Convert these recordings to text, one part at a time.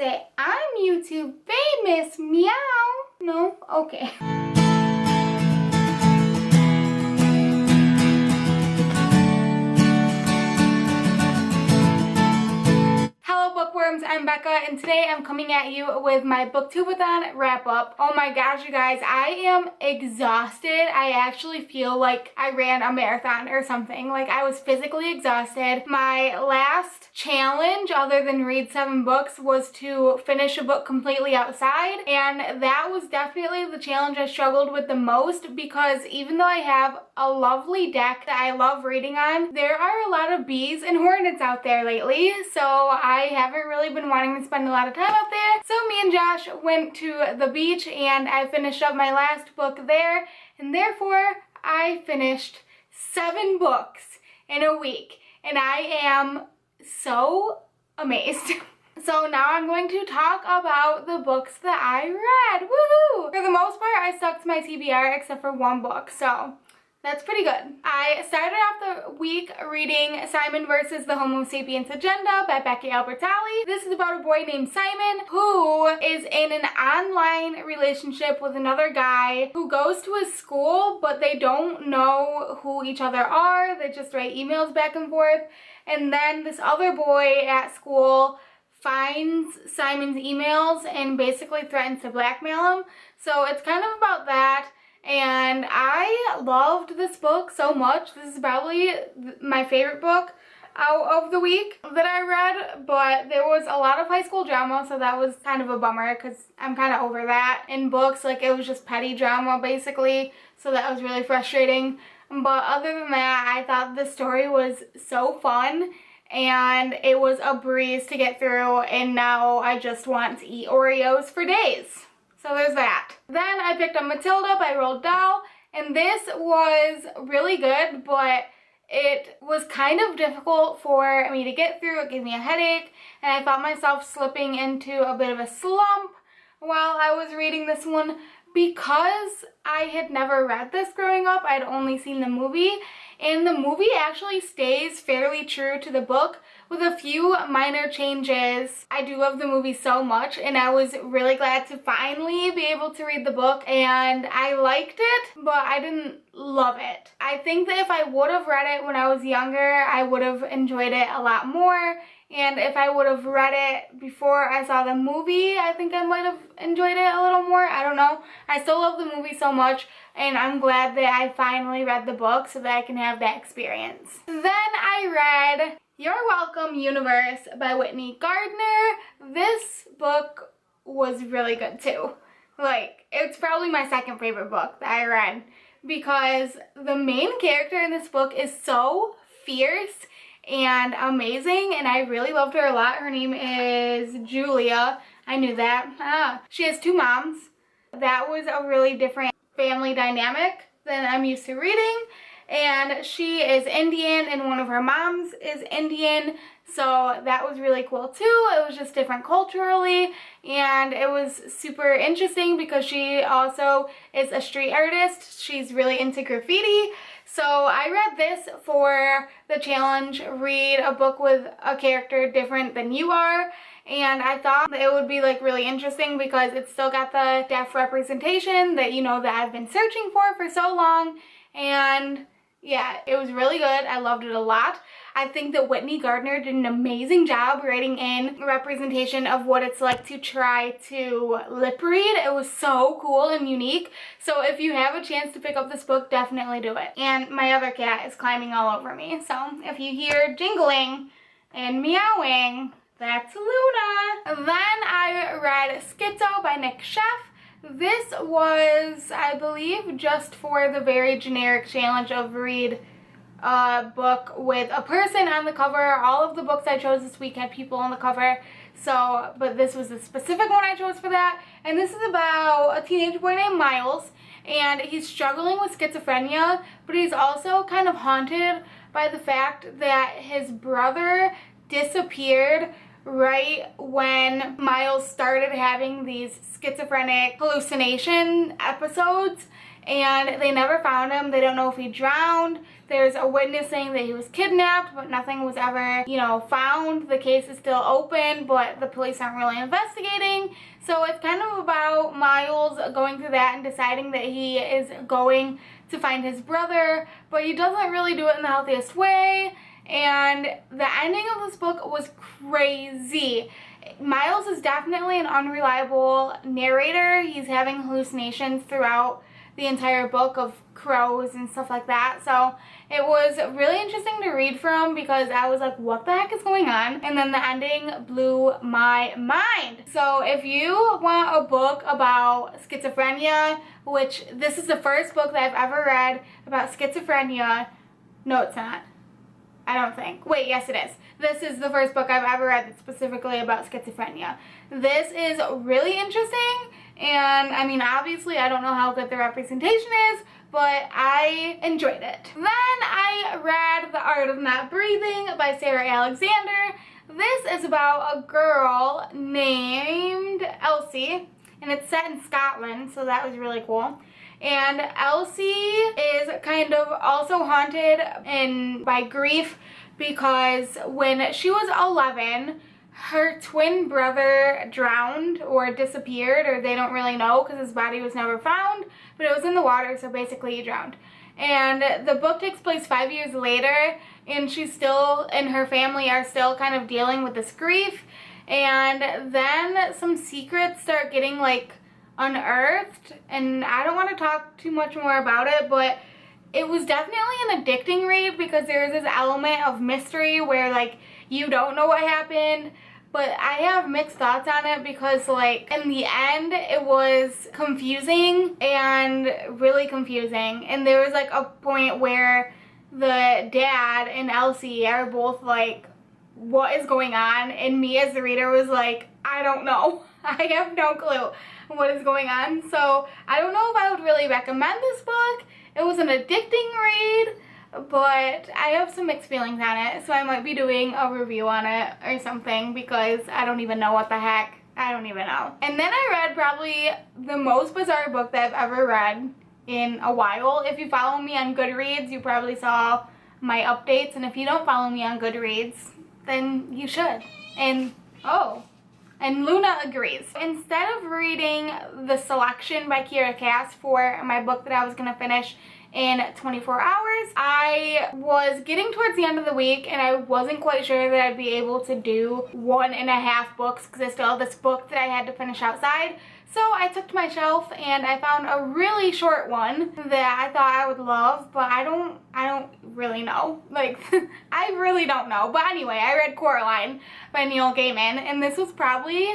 say I'm YouTube famous. Meow. No? Okay. Hello bookworms, I'm Becca and today I'm coming at you with my BooktubeAthon Wrap Up. Oh my gosh, you guys, I am exhausted. I actually feel like I ran a marathon or something. Like I was physically exhausted. My last challenge, other than read 7 books, was to finish a book completely outside, and that was definitely the challenge I struggled with the most because even though I have a lovely deck that I love reading on, there are a lot of bees and hornets out there lately, so I haven't really been wanting to spend a lot of time out there. So me and Josh went to the beach and I finished up my last book there, and therefore I finished 7 books in a week, and I am so amazed. So now I'm going to talk about the books that I read. Woohoo! For the most part, I stuck to my TBR except for 1 book, so that's pretty good. I started off the week reading Simon versus the Homo Sapiens Agenda by Becky Albertalli. This is about a boy named Simon who is in an online relationship with another guy who goes to his school, but they don't know who each other are. They just write emails back and forth. And then this other boy at school finds Simon's emails and basically threatens to blackmail him. So it's kind of about that. And I loved this book so much. This is probably my favorite book out of the week that I read, but there was a lot of high school drama, so that was kind of a bummer because I'm kind of over that in books. Like it was just petty drama basically, so that was really frustrating. But other than that, I thought the story was so fun and it was a breeze to get through, and now I just want to eat Oreos for days. So there's that. Then I picked up Matilda by Roald Dahl, and this was really good, but it was kind of difficult for me to get through. It gave me a headache, and I found myself slipping into a bit of a slump while I was reading this one because I had never read this growing up. I'd only seen the movie, and the movie actually stays fairly true to the book with a few minor changes. I do love the movie so much, and I was really glad to finally be able to read the book, and I liked it, but I didn't love it. I think that if I would have read it when I was younger, I would have enjoyed it a lot more, and if I would have read it before I saw the movie, I think I might have enjoyed it a little more. I don't know. I still love the movie so much, and I'm glad that I finally read the book so that I can have that experience. Then I read You're Welcome Universe by Whitney Gardner. This book was really good too. Like, it's probably my second favorite book that I read because the main character in this book is so fierce and amazing, and I really loved her a lot. Her name is Julia. I knew that. She has 2 moms. That was a really different family dynamic than I'm used to reading. And she is Indian and one of her moms is Indian, so that was really cool too. It was just different culturally, and it was super interesting because she also is a street artist. She's really into graffiti. So I read this for the challenge, read a book with a character different than you are, and I thought that it would be like really interesting because it's still got the deaf representation that you know that I've been searching for so long. And yeah, it was really good. I loved it a lot. I think that Whitney Gardner did an amazing job writing in representation of what it's like to try to lip read. It was so cool and unique. So if you have a chance to pick up this book, definitely do it. And my other cat is climbing all over me. So if you hear jingling and meowing, that's Luna. Then I read Schizo by Nick Sheff. This was, I believe, just for the very generic challenge of read a book with a person on the cover. All of the books I chose this week had people on the cover, so, but this was the specific one I chose for that. And this is about a teenage boy named Miles, and he's struggling with schizophrenia, but he's also kind of haunted by the fact that his brother disappeared right when Miles started having these schizophrenic hallucination episodes, and they never found him. They don't know if he drowned. There's a witness saying that he was kidnapped, but nothing was ever, you know, found. The case is still open, but the police aren't really investigating. So it's kind of about Miles going through that and deciding that he is going to find his brother, but he doesn't really do it in the healthiest way. And the ending of this book was crazy. Miles is definitely an unreliable narrator. He's having hallucinations throughout the entire book of crows and stuff like that. So it was really interesting to read from because I was like, what the heck is going on? And then the ending blew my mind. So if you want a book about schizophrenia, which this is the first book that I've ever read about schizophrenia. No, it's not. I don't think. Wait, yes it is. This is the first book I've ever read that's specifically about schizophrenia. This is really interesting, and I mean, obviously I don't know how good the representation is, but I enjoyed it. Then I read The Art of Not Breathing by Sarah Alexander. This is about a girl named Elsie, and it's set in Scotland, so that was really cool. And Elsie is kind of also haunted by grief because when she was 11, her twin brother drowned or disappeared, or they don't really know because his body was never found, but it was in the water, so basically he drowned. And the book takes place 5 years later, and she's still, and her family are still kind of dealing with this grief. And then some secrets start getting like unearthed, and I don't want to talk too much more about it, but it was definitely an addicting read because there's this element of mystery where like you don't know what happened, but I have mixed thoughts on it because like in the end it was confusing and really confusing, and there was like a point where the dad and Elsie are both like, what is going on? And me as the reader was like, I don't know. I have no clue what is going on. So I don't know if I would really recommend this book. It was an addicting read, but I have some mixed feelings on it, so I might be doing a review on it or something because I don't even know what the heck. I don't even know. And then I read probably the most bizarre book that I've ever read in a while. If you follow me on Goodreads, you probably saw my updates, and if you don't follow me on Goodreads, then you should. And and Luna agrees. Instead of reading The Selection by Kiera Cass for my book that I was gonna finish in 24 hours, I was getting towards the end of the week and I wasn't quite sure that I'd be able to do 1.5 books because I still have this book that I had to finish outside. So I took to my shelf and I found a really short one that I thought I would love, but I don't really know. Like, I really don't know. But anyway, I read Coraline by Neil Gaiman, and this was probably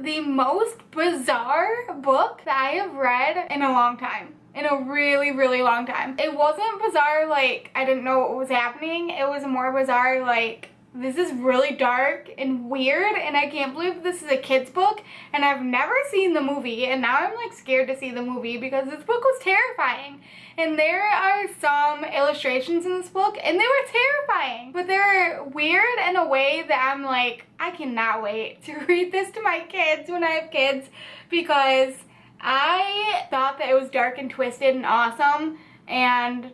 the most bizarre book that I have read in a long time. In a really, really long time. It wasn't bizarre like I didn't know what was happening. It was more bizarre like, this is really dark and weird, and I can't believe this is a kid's book, and I've never seen the movie, and now I'm like scared to see the movie because this book was terrifying. And there are some illustrations in this book, and they were terrifying, but they're weird in a way that I'm like, I cannot wait to read this to my kids when I have kids, because I thought that it was dark and twisted and awesome, and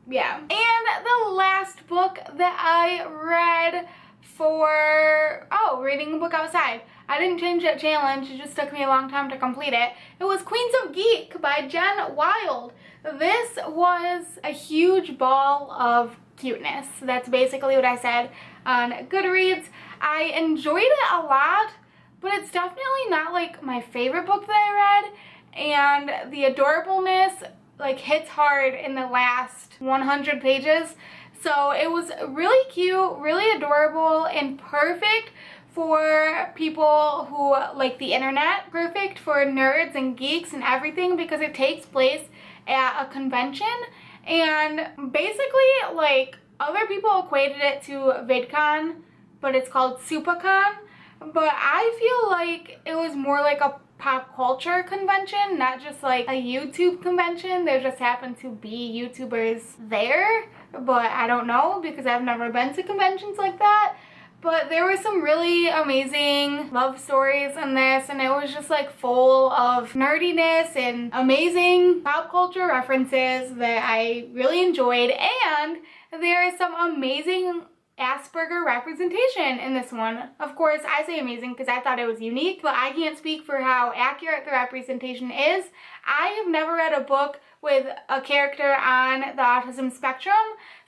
yeah. And the last book that I read for, reading a book outside. I didn't change that challenge, it just took me a long time to complete it. It was Queens of Geek by Jen Wild. This was a huge ball of cuteness. That's basically what I said on Goodreads. I enjoyed it a lot, but it's definitely not like my favorite book that I read, and the adorableness like hits hard in the last 100 pages. So it was really cute, really adorable, and perfect for people who like the internet, perfect for nerds and geeks and everything, because it takes place at a convention, and basically like other people equated it to VidCon, but it's called SupaCon. But I feel like it was more like a pop culture convention, not just like a YouTube convention. There just happened to be YouTubers there, but I don't know because I've never been to conventions like that. But there were some really amazing love stories in this, and it was just like full of nerdiness and amazing pop culture references that I really enjoyed. And there is some amazing Asperger representation in this one. Of course, I say amazing because I thought it was unique, but I can't speak for how accurate the representation is. I have never read a book with a character on the autism spectrum,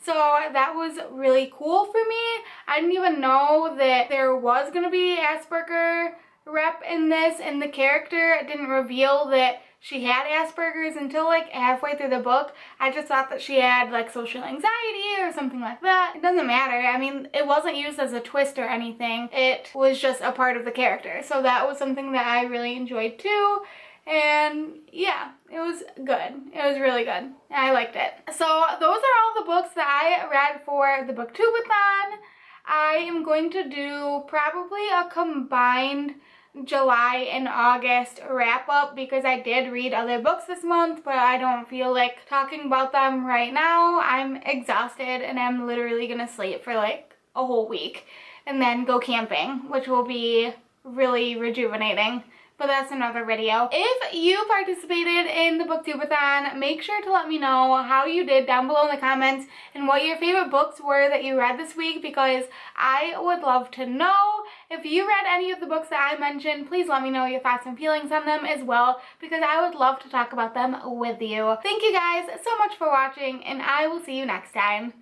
so that was really cool for me. I didn't even know that there was going to be Asperger rep in this, and the character didn't reveal that she had Asperger's until like halfway through the book. I just thought that she had like social anxiety or something like that. It doesn't matter. I mean, it wasn't used as a twist or anything. It was just a part of the character. So that was something that I really enjoyed too. And yeah, it was good. It was really good. I liked it. So those are all the books that I read for the BooktubeAthon. I am going to do probably a combined July and August wrap up because I did read other books this month, but I don't feel like talking about them right now. I'm exhausted and I'm literally gonna sleep for like a whole week and then go camping, which will be really rejuvenating. But that's another video. If you participated in the BooktubeAthon, make sure to let me know how you did down below in the comments and what your favorite books were that you read this week, because I would love to know. If you read any of the books that I mentioned, please let me know your thoughts and feelings on them as well, because I would love to talk about them with you. Thank you guys so much for watching, and I will see you next time.